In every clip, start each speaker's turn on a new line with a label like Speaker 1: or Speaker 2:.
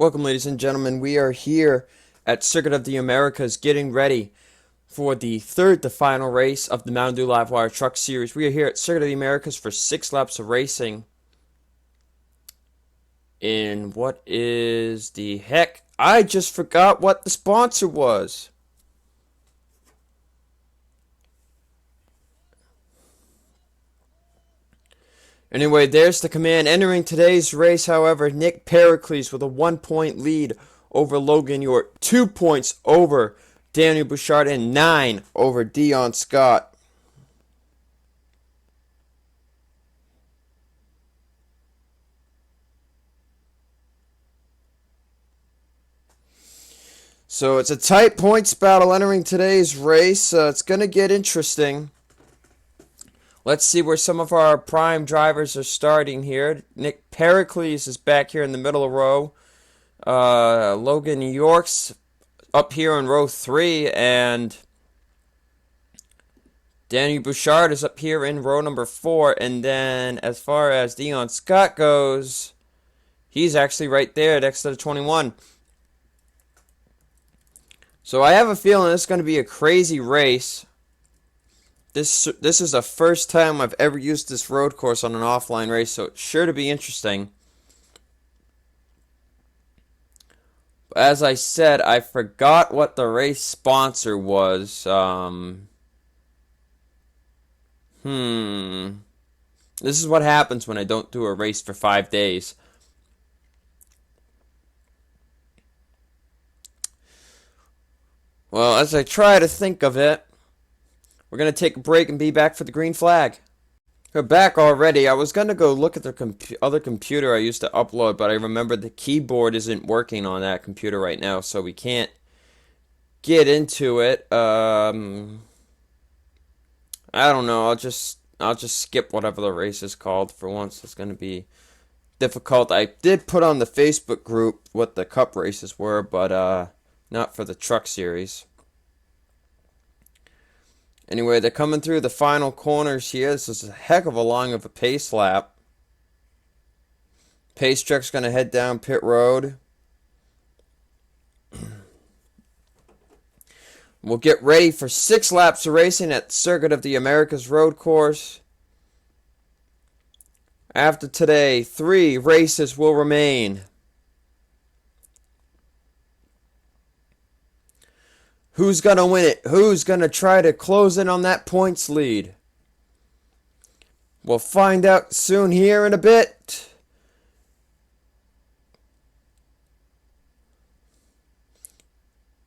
Speaker 1: Welcome, ladies and gentlemen. We are here at Circuit of the Americas getting ready for the third to final race of the Mountain Dew Livewire Truck Series. We are here at Circuit of the Americas for 6 laps of racing in what is the heck? I just forgot what the sponsor was. Anyway, there's the command. Entering today's race, however, Nick Pericles with a 1-point lead over Logan York, 2 points over Daniel Bouchard, and 9 over Dion Scott. So it's a tight points battle entering today's race. It's going to get interesting. Let's see where some of our prime drivers are starting here. Nick Pericles is back here in the middle of row. Logan York's up here in row 3, and Daniel Bouchard is up here in row number 4. And then as far as Dion Scott goes, he's actually right there next to the 21. So I have a feeling it's going to be a crazy race. This is the first time I've ever used this road course on an offline race, so it's sure to be interesting. But as I said, I forgot what the race sponsor was. This is what happens when I don't do a race for 5 days. Well, as I try to think of it, we're going to take a break and be back for the green flag. We're back already. I was going to go look at the other computer I used to upload, but I remembered the keyboard isn't working on that computer right now, so we can't get into it. I don't know. I'll just skip whatever the race is called for once. It's going to be difficult. I did put on the Facebook group what the cup races were, but not for the truck series. Anyway, they're coming through the final corners here. This is a heck of a long of a pace lap. Pace truck's going to head down pit road. We'll get ready for 6 laps of racing at Circuit of the Americas road course. After today, 3 races will remain. Who's going to win it? Who's going to try to close in on that points lead? We'll find out soon here in a bit.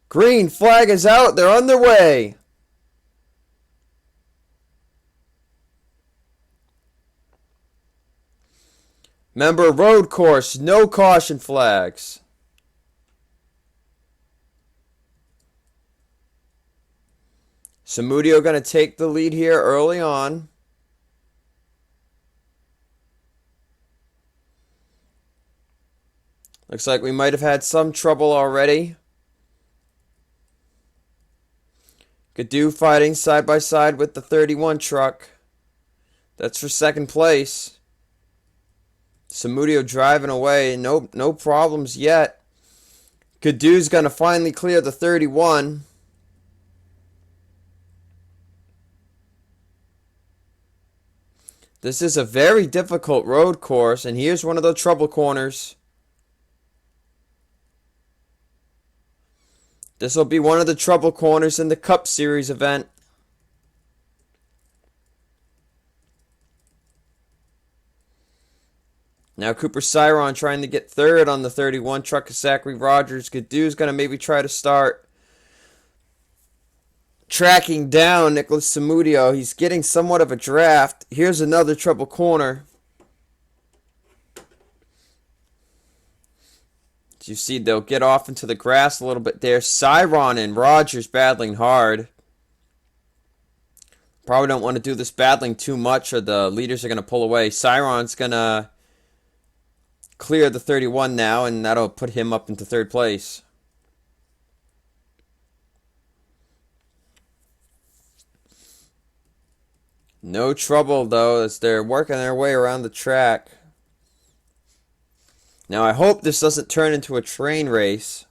Speaker 1: Green flag is out. They're on their way. Remember, road course, no caution flags. Samudio going to take the lead here early on. Looks like we might have had some trouble already. Gadoo fighting side by side with the 31 truck. That's for second place. Samudio driving away. No problems yet. Gadoo's going to finally clear the 31. This is a very difficult road course, and here's one of the trouble corners. This will be one of the trouble corners in the Cup Series event. Now Cooper Cyron trying to get third on the 31 truck of Zachary Rogers. Gadoo's going to maybe try to start tracking down Nicholas Samudio. He's getting somewhat of a draft. Here's another trouble corner. As you see, they'll get off into the grass a little bit there. Cyron and Rogers battling hard. Probably don't want to do this battling too much or the leaders are going to pull away. Cyron's going to clear the 31 now, and that'll put him up into third place. No trouble, though, as they're working their way around the track. Now I hope this doesn't turn into a train race.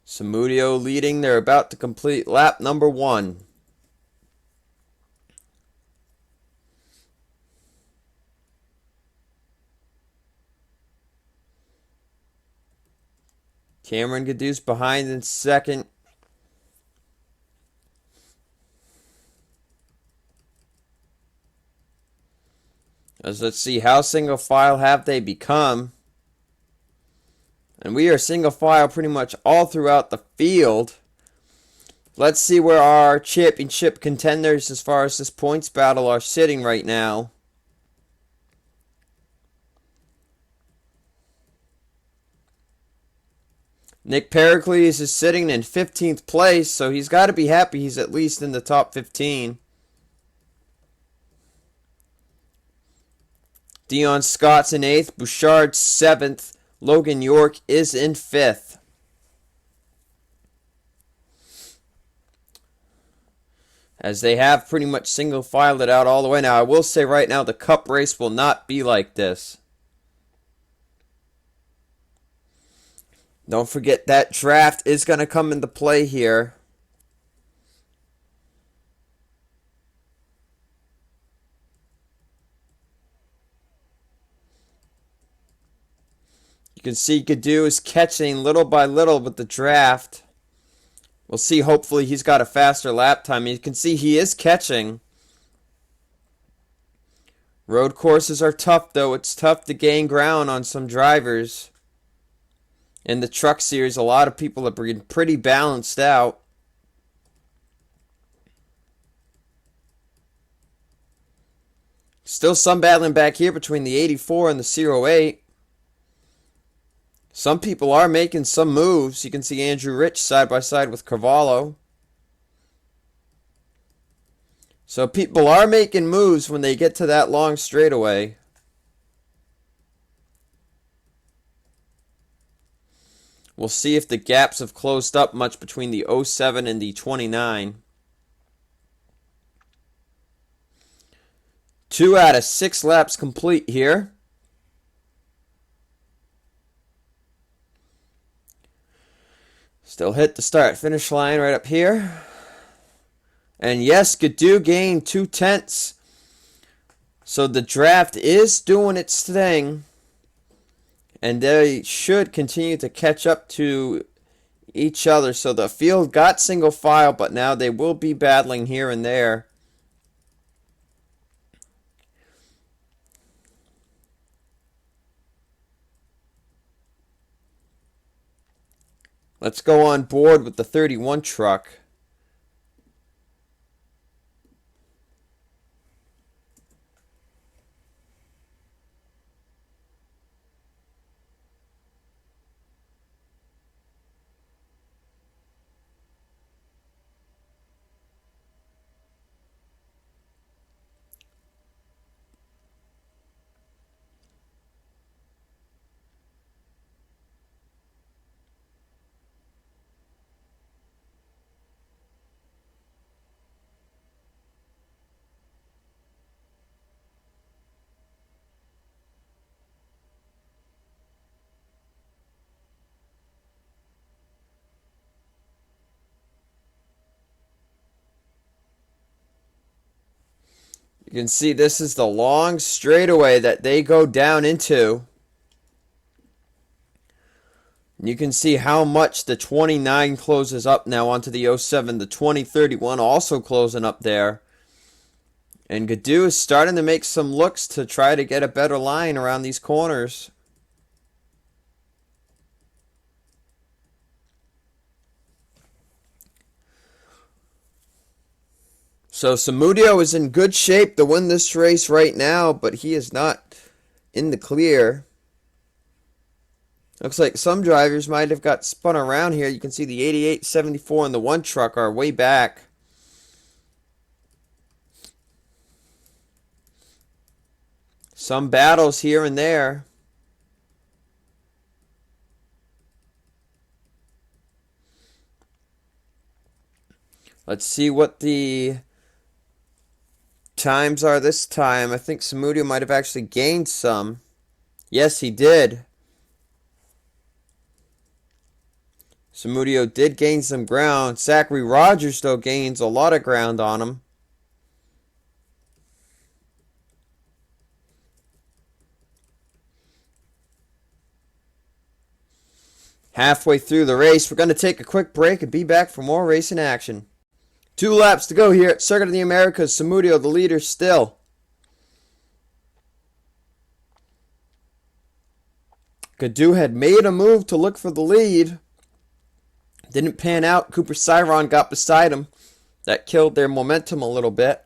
Speaker 1: Samudio leading. They're about to complete lap number 1. Cameron Gaddu's behind in second. As let's see, how single file have they become? And we are single file pretty much all throughout the field. Let's see where our championship contenders as far as this points battle are sitting right now. Nick Pericles is sitting in 15th place, so he's got to be happy he's at least in the top 15. Dion Scott's in 8th, Bouchard 7th, Logan York is in 5th. As they have pretty much single filed it out all the way. Now, I will say right now, the Cup race will not be like this. Don't forget that draft is going to come into play here. You can see Gaddu is catching little by little with the draft. We'll see, hopefully he's got a faster lap time. You can see he is catching. Road courses are tough, though. It's tough to gain ground on some drivers. In the truck series, a lot of people have been pretty balanced out. Still some battling back here between the 84 and the 08. Some people are making some moves. You can see Andrew Rich side by side with Cavallo. So people are making moves when they get to that long straightaway. We'll see if the gaps have closed up much between the 07 and the 29. 2 out of 6 laps complete here. Still hit the start-finish line right up here. And yes, Gaddu gained 2/10. So the draft is doing its thing. And they should continue to catch up to each other. So the field got single file, but now they will be battling here and there. Let's go on board with the 31 truck. You can see this is the long straightaway that they go down into. You can see how much the 29 closes up now onto the 07. The 2031 also closing up there. And Gaddu is starting to make some looks to try to get a better line around these corners. So Samudio is in good shape to win this race right now, but he is not in the clear. Looks like some drivers might have got spun around here. You can see the 88, 74, and the 1 truck are way back. Some battles here and there. Let's see what the times are this time. I think Samudio might have actually gained some. Yes, he did. Samudio did gain some ground. Zachary Rogers, though, gains a lot of ground on him. Halfway through the race, we're going to take a quick break and be back for more racing action. 2 laps to go here at Circuit of the Americas. Samudio, the leader still. Gadu had made a move to look for the lead. Didn't pan out. Cooper Cyron got beside him. That killed their momentum a little bit.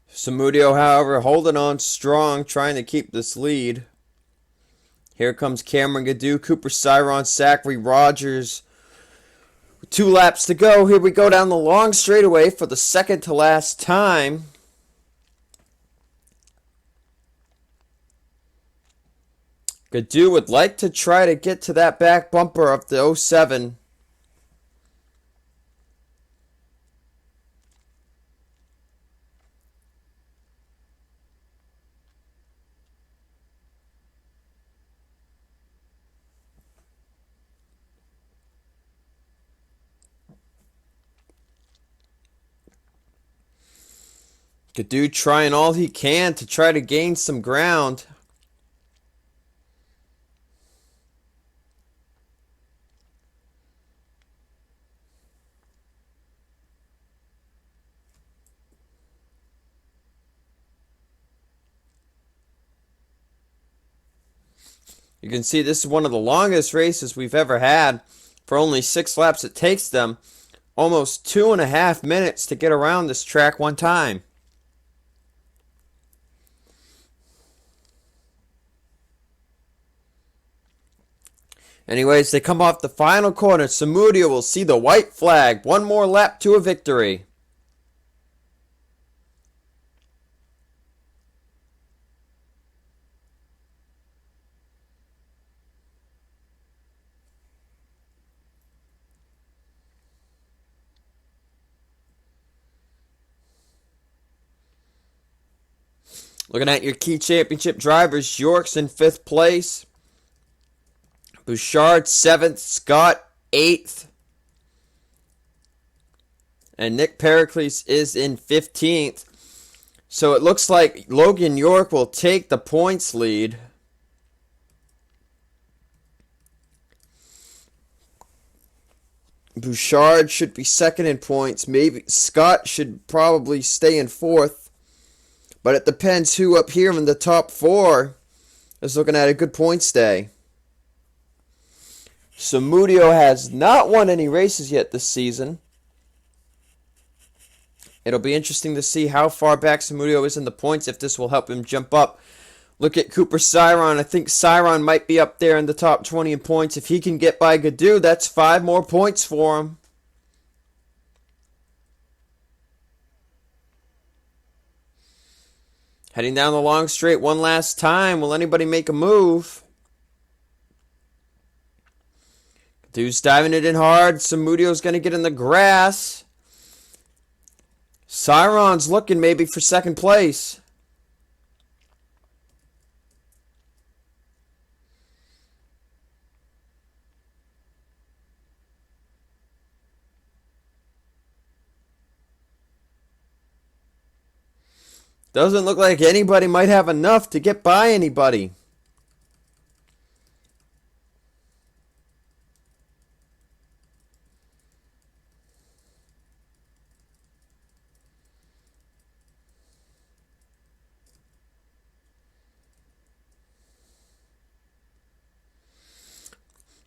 Speaker 1: Samudio, however, holding on strong, trying to keep this lead. Here comes Cameron Gadu, Cooper Cyron, Zachary Rogers. 2 laps to go. Here we go down the long straightaway for the second to last time. Gadu would like to try to get to that back bumper of the 07. Gadu trying all he can to try to gain some ground. You can see this is one of the longest races we've ever had. For only 6 laps it takes them almost 2.5 minutes to get around this track one time. Anyways, they come off the final corner. Samudio will see the white flag. 1 more lap to a victory. Looking at your key championship drivers, York's in 5th place. Bouchard 7th, Scott 8th, and Nick Pericles is in 15th. So it looks like Logan York will take the points lead. Bouchard should be 2nd in points. Maybe Scott should probably stay in 4th. But it depends who up here in the top 4 is looking at a good points day. Samudio has not won any races yet this season. It'll be interesting to see how far back Samudio is in the points, if this will help him jump up. Look at Cooper Cyron. I think Cyron might be up there in the top 20 in points. If he can get by Gadu, that's 5 more points for him. Heading down the long straight one last time. Will anybody make a move? Gadu's diving it in hard. Samudio's going to get in the grass. Cyron's looking maybe for 2nd place. Doesn't look like anybody might have enough to get by anybody.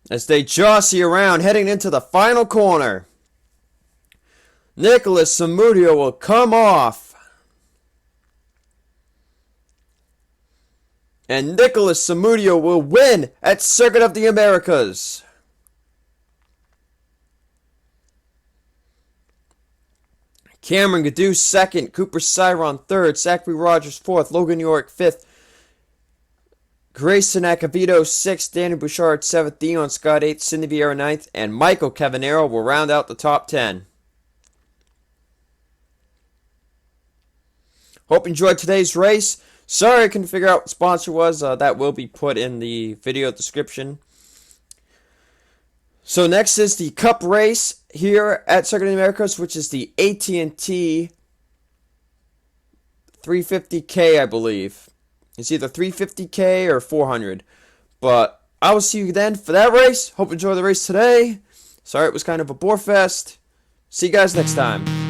Speaker 1: as they jossie around heading into the final corner. Nicholas Samudio will come off. And Nicholas Samudio will win at Circuit of the Americas. Cameron Gaddu second, Cooper Cyron third, Zachary Rogers fourth, Logan York fifth, Grayson Acavito sixth, Danny Bouchard seventh, Dion Scott eighth, Cindy Vieira ninth, and Michael Cavanero will round out the top 10. Hope you enjoyed today's race. Sorry I couldn't figure out what the sponsor was. That will be put in the video description. So next is the Cup race here at Circuit of the Americas, which is the AT&T 350k, I believe. It's either 350k or 400. But I will see you then for that race. Hope you enjoy the race today. Sorry it was kind of a bore fest. See you guys next time.